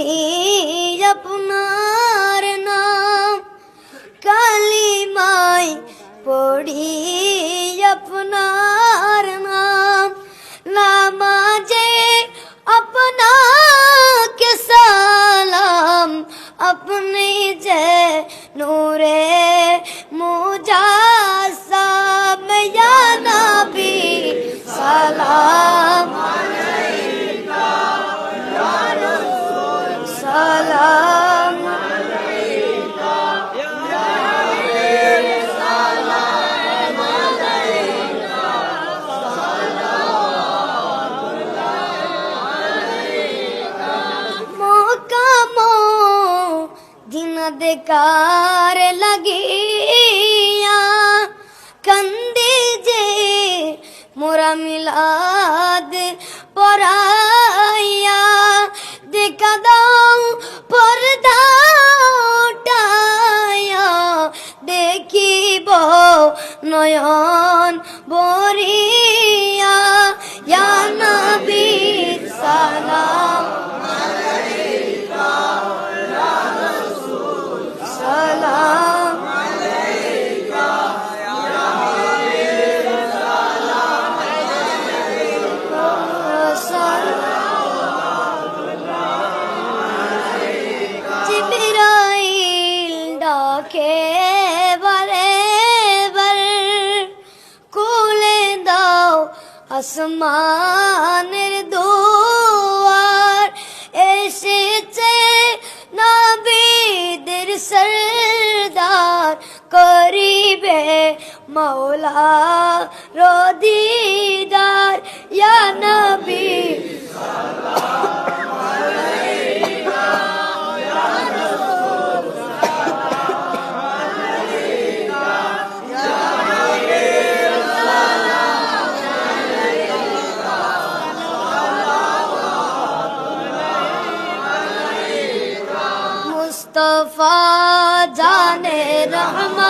পড়ি আপনার নাম, কালিমায় পড়ি আপনার নাম, নামাজে আপনাকে সালাম, আপনি যে নূরে মুজাসসাম, ইয়া নবী সালাম আলাইকা, ইয়া রাসূল সালাম আলাইকা, ইয়া হাবিব সালাম আলাইকা, সালাওয়াতুল্লাহ আলাইকা। মকামো দিন দেকার লাগিয়া, কান্দে যে মোরা মিলাদ পরাইয়া, দেখা দাও পর্দা উঠাইয়া, দেখিব নয়ন ভরিয়া, ইয়া নবী সালাম আলাইকা, ইয়া রাসূল সালাম আলাইকা, ইয়া হাবিব সালাম আলাইকা, সালাওয়াতুল্লাহ আলাইকা। জিবরাইল ডাকে বারে বার, খুলে দাও আসমানের দুয়ার, এসেছে নবীদের সরদার, করিবে মৌলা রদিদার, ইয়া নবী সালাম আলাইকা, ইয়া রাসূল সালাম আলাইকা, ইয়া হাবিব সালাম আলাইকা, সালাওয়াতুল্লাহ আলাইকা। মুস্তাফা জানে রহমত